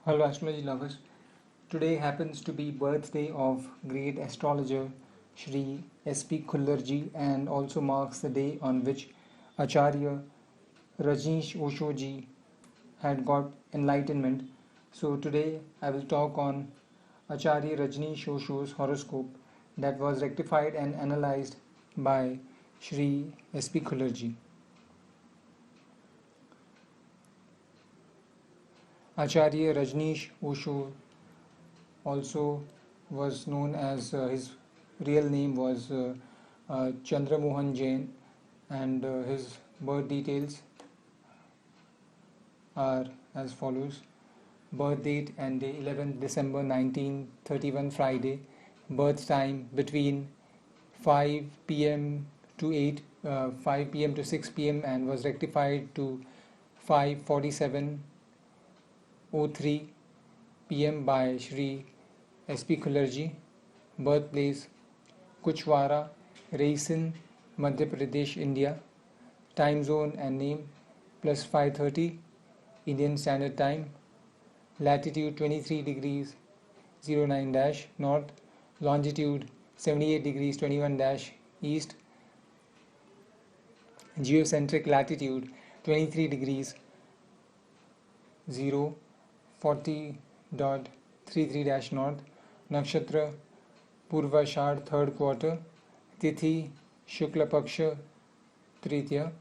Hello astrology lovers. Today happens to be birthday of great astrologer Shri S.P. Khullarjee and also marks the day on which Acharya Rajneesh Osho ji had got enlightenment. So today I will talk on Acharya Rajneesh Osho's horoscope that was rectified and analyzed by Shri S.P. Khullarjee. Acharya Rajneesh Osho also was known as his real name was Chandra Mohan Jain, and his birth details are as follows: birth date and day 11th December 1931 Friday, birth time between 5 p.m. to 5 p.m. to 6 p.m. and was rectified to 5:47:03 p.m. by Shri S.P. Khullarjee. Birthplace Kuchwara, Raisin, Madhya Pradesh, India. Time zone and name plus 5:30 Indian Standard Time. Latitude 23 degrees 09 dash north. Longitude 78 degrees 21 dash east. Geocentric latitude 23 degrees 040.33 dash north. Nakshatra Purvashad, third quarter. Tithi Shukla Paksha Tritiya.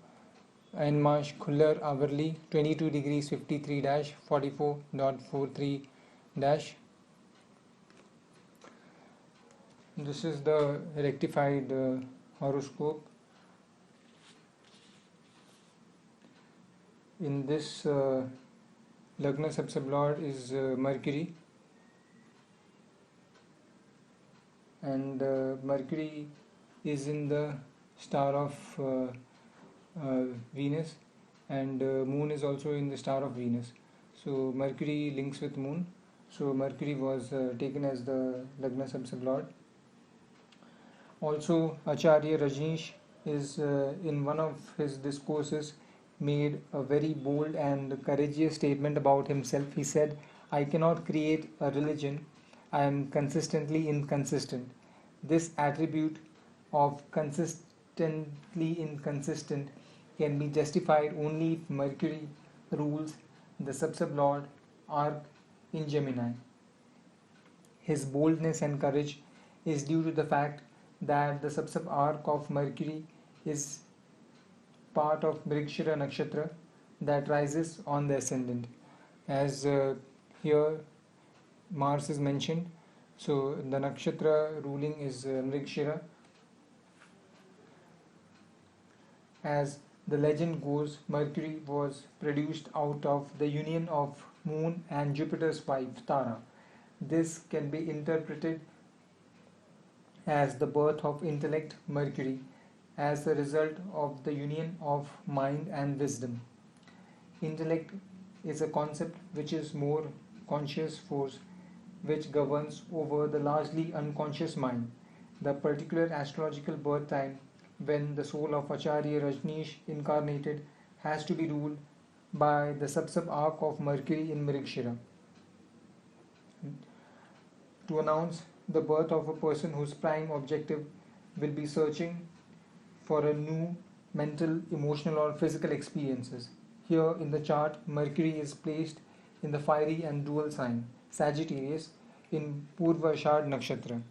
Enmash Khullar hourly 22 degrees 53 dash 44.43 dash. This is the rectified horoscope. In this Lagna Subsublord is Mercury, and Mercury is in the star of Venus, and Moon is also in the star of Venus. So Mercury links with Moon. So Mercury was taken as the Lagna Subsublord. Also, Acharya Rajneesh is in one of his discourses made a very bold and courageous statement about himself. He said, "I cannot create a religion. I am consistently inconsistent. This attribute of consistently inconsistent can be justified only if Mercury rules the subsublord arc in Gemini." His boldness and courage is due to the fact that the subsub arc of Mercury is part of Mrigashira Nakshatra that rises on the ascendant. As here Mars is mentioned, so the nakshatra ruling is Mrigashira. As the legend goes, Mercury was produced out of the union of Moon and Jupiter's wife Tara. This can be interpreted as the birth of intellect, Mercury, as a result of the union of mind and wisdom. Intellect is a concept which is more conscious force which governs over the largely unconscious mind. The particular astrological birth time when the soul of Acharya Rajneesh incarnated has to be ruled by the subsub arc of Mercury in Mrigashira. To announce the birth of a person whose prime objective will be searching for a new mental, emotional, or physical experiences. Here in the chart, Mercury is placed in the fiery and dual sign Sagittarius in Purvashad Nakshatra.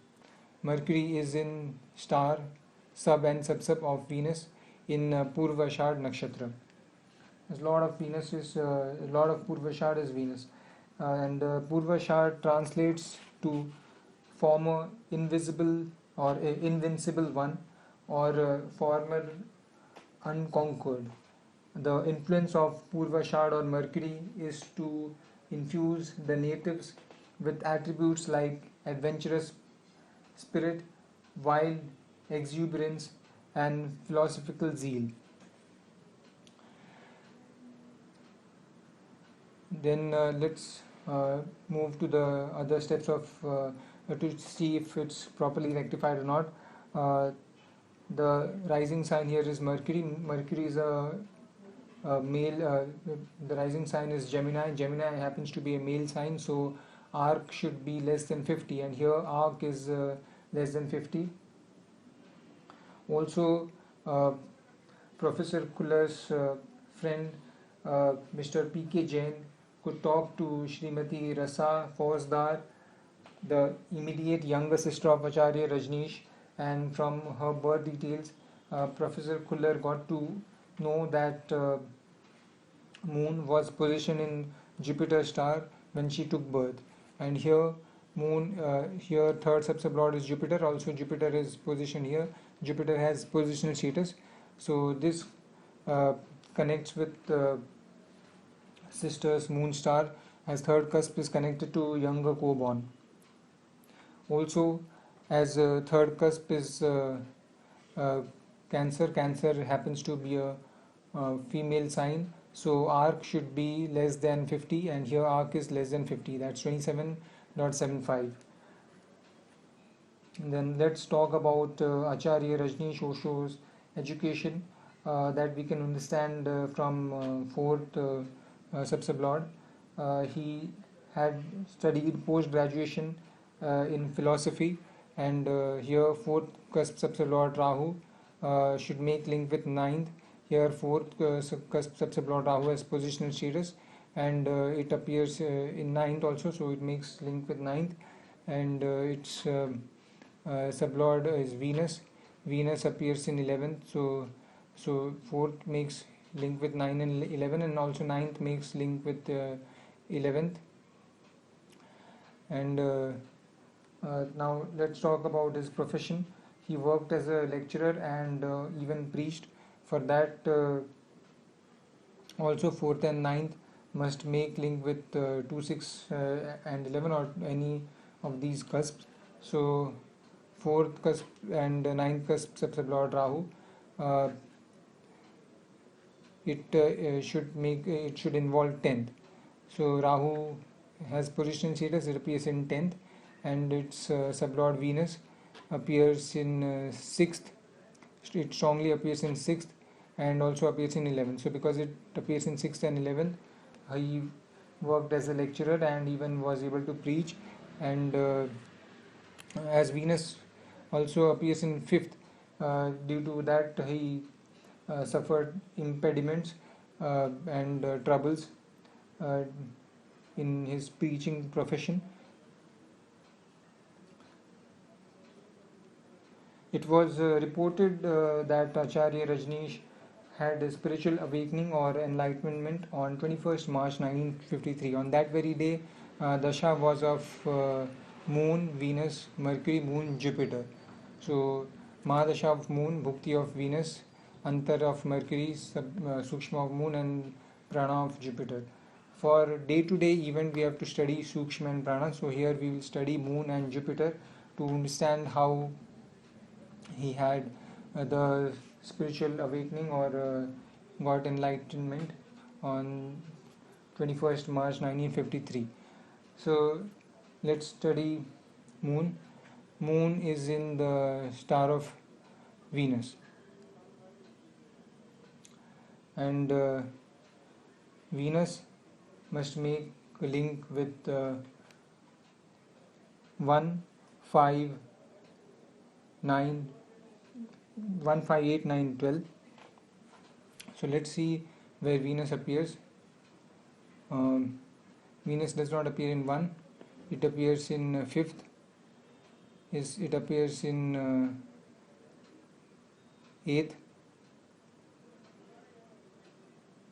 Mercury is in star, sub, and subsub of Venus in Purvashad Nakshatra. There's a lot of Venus is a lot of Purvashad is Venus, and Purvashad translates to former invisible or invincible one, or former unconquered. The influence of Purvashad or Mercury is to infuse the natives with attributes like adventurous spirit, wild exuberance, and philosophical zeal. Then let's move to the other steps of to see if it's properly rectified or not. The rising sign here is Mercury. Mercury is a the rising sign is Gemini. Gemini happens to be a male sign, so arc should be less than 50, and here arc is less than 50. Also, Professor Khullar's friend, Mr. P.K. Jain, could talk to Srimati Rasa Fauzdar, the immediate younger sister of Acharya Rajneesh, and from her birth details, Professor Khullar got to know that Moon was positioned in Jupiter star when she took birth, and here here third subsublord is Jupiter. Also, Jupiter is positioned here. Jupiter has positional status, so this connects with sister's moon star, as third cusp is connected to younger co-born. Also, as third cusp is Cancer. Cancer happens to be a female sign, so arc should be less than 50, and here arc is less than 50. That's 27.75. Then let's talk about Acharya Rajneesh Osho's education that we can understand from fourth subsublord. He had studied post-graduation in philosophy, and here fourth cusp subsublord Rahu should make link with ninth. Here fourth cusp subsublord Rahu has positional status, and it appears in ninth also, so it makes link with ninth, and its sublord is Venus. Venus appears in 11th, so fourth makes link with 9 and 11, and also ninth makes link with 11th. And now let's talk about his profession. He worked as a lecturer and even preached. For that, also fourth and ninth must make link with 2, 6 and 11, or any of these cusps. So fourth cusp and ninth cusp subsublord Rahu, it should involve 10th. So Rahu has position status, it appears in 10th, and its sublord Venus appears in 6th. It strongly appears in 6th and also appears in 11th. So because it appears in 6th and 11th, he worked as a lecturer and even was able to preach. And as Venus also appears in 5th, due to that he suffered impediments and troubles in his preaching profession. It was reported that Acharya Rajneesh had a spiritual awakening or enlightenment on 21st March 1953. On that very day, Dasha was of Moon, Venus, Mercury, Moon, Jupiter. So, Mahadasha of Moon, Bhukti of Venus, Antar of Mercury, Sukshma of Moon, and Prana of Jupiter. For day-to-day event, we have to study Sukshma and Prana. So here we will study Moon and Jupiter to understand how he had the spiritual awakening or got enlightenment on 21st March 1953. So let's study Moon. Moon is in the star of Venus, and Venus must make a link with 1, 5, 9, 1, 5, 8, 9, 12. So let's see where Venus appears. Venus does not appear in 1, it appears in 5th. It appears in 8th.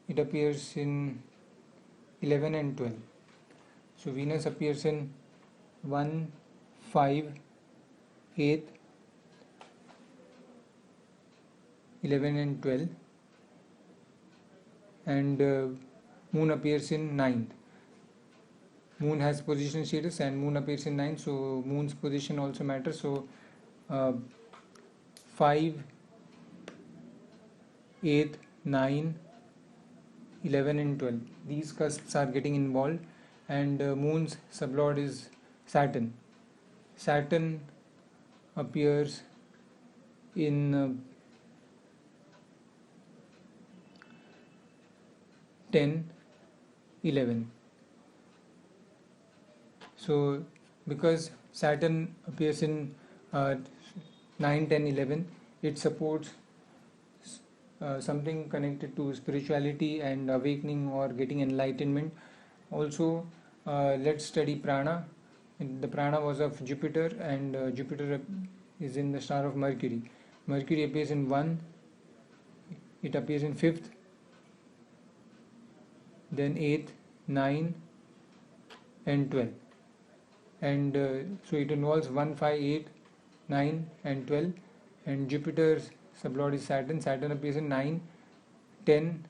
It appears in 11 and 12. So Venus appears in 1, 5, 8, 11 and 12, and Moon appears in 9th. Moon has position status and Moon appears in 9th, so Moon's position also matters. So 5, 8, 9, 11 and 12, these cusps are getting involved, and Moon's sublord is Saturn. Saturn appears in 10, 11. So because Saturn appears in 9, 10, 11, it supports something connected to spirituality and awakening or getting enlightenment. Also, let's study prana. The prana was of Jupiter, and Jupiter is in the star of Mercury. Mercury appears in 1, it appears in 5th, then 8th, 9, and 12. And so it involves 1, 5, 8, 9, and 12. And Jupiter's sublord is Saturn. Saturn appears in 9, 10.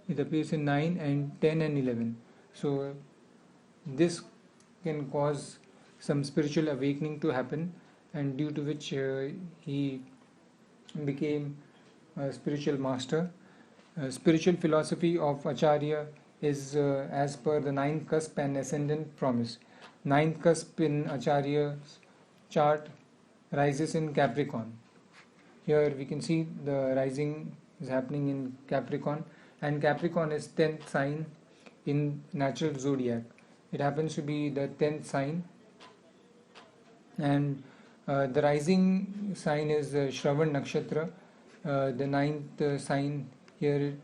It appears in 9 and 10 and 11. So this can cause some spiritual awakening to happen, and due to which he became a spiritual master. Spiritual philosophy of Acharya is as per the ninth cusp and ascendant promise. Ninth cusp in Acharya's chart rises in Capricorn. Here we can see the rising is happening in Capricorn, and Capricorn is 10th sign in natural zodiac. It happens to be the 10th sign, and the rising sign is Shravan Nakshatra. The ninth sign here,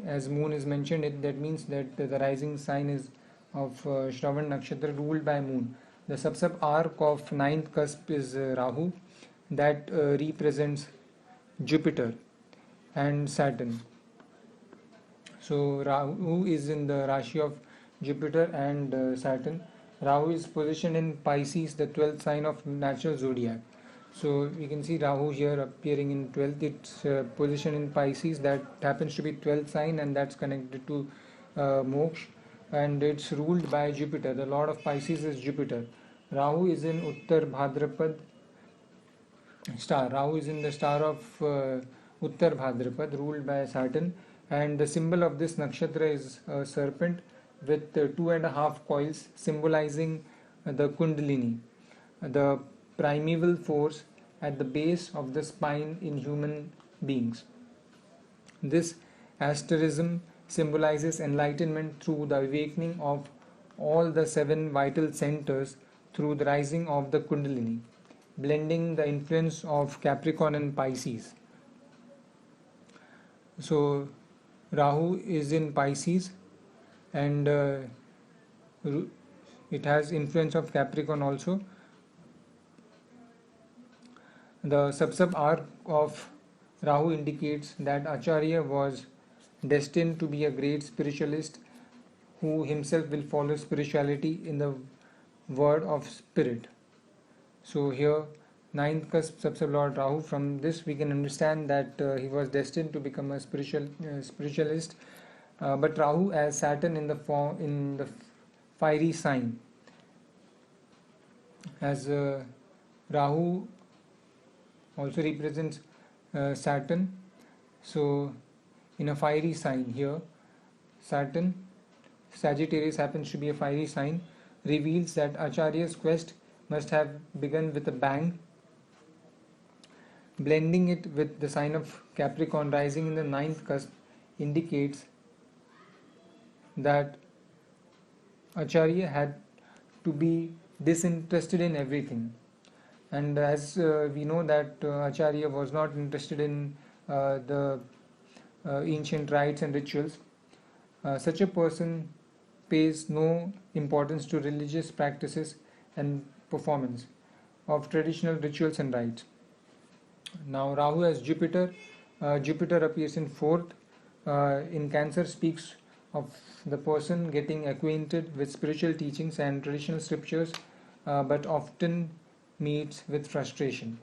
as moon is mentioned, that means that the rising sign is of Shravan Nakshatra ruled by moon. The sub arc of ninth cusp is Rahu, that represents Jupiter and Saturn. So Rahu is in the Rashi of Jupiter and Saturn. Rahu is positioned in Pisces, the 12th sign of natural zodiac. So we can see Rahu here appearing in 12th. It's positioned in Pisces, that happens to be 12th sign, and that's connected to Moksha, and it's ruled by Jupiter. The lord of Pisces is Jupiter. Rahu is in Uttar Bhadrapad star. Rahu is in the star of Uttar Bhadrapad, ruled by Saturn, and the symbol of this nakshatra is a serpent with 2.5 coils, symbolizing the Kundalini, the primeval force at the base of the spine in human beings. This asterism symbolizes enlightenment through the awakening of all the 7 vital centers through the rising of the Kundalini, blending the influence of Capricorn and Pisces. So Rahu is in Pisces, and it has influence of Capricorn also. The sub arc of Rahu indicates that Acharya was destined to be a great spiritualist who himself will follow spirituality in the word of spirit. So here, ninth cusp sub-lord Rahu, from this we can understand that he was destined to become a spiritualist. But Rahu as Saturn in the fiery sign, as Rahu also represents Saturn. So in a fiery sign here, Saturn, Sagittarius happens to be a fiery sign, reveals that Acharya's quest must have begun with a bang. Blending it with the sign of Capricorn rising in the ninth cusp indicates that Acharya had to be disinterested in everything. And as we know that Acharya was not interested in the ancient rites and rituals, such a person pays no importance to religious practices and performance of traditional rituals and rites. Now Rahu as Jupiter, Jupiter appears in 4th. In Cancer speaks of the person getting acquainted with spiritual teachings and traditional scriptures, but often meets with frustration.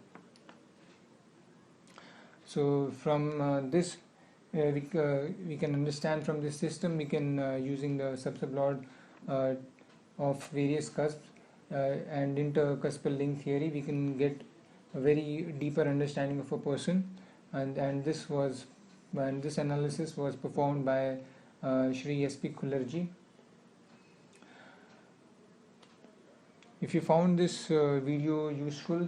So from this we can understand, from this system we can using the sub-lord of various cusps and intercuspal link theory, we can get a very deeper understanding of a person, and this analysis was performed by Shri S.P. Khullarjee. If you found this video useful,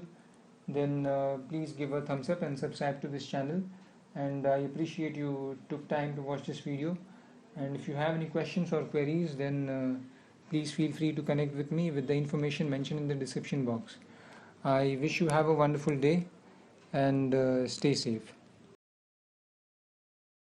then please give a thumbs up and subscribe to this channel. and I appreciate you took time to watch this video. And if you have any questions or queries, then please feel free to connect with me with the information mentioned in the description box. I wish you have a wonderful day and stay safe.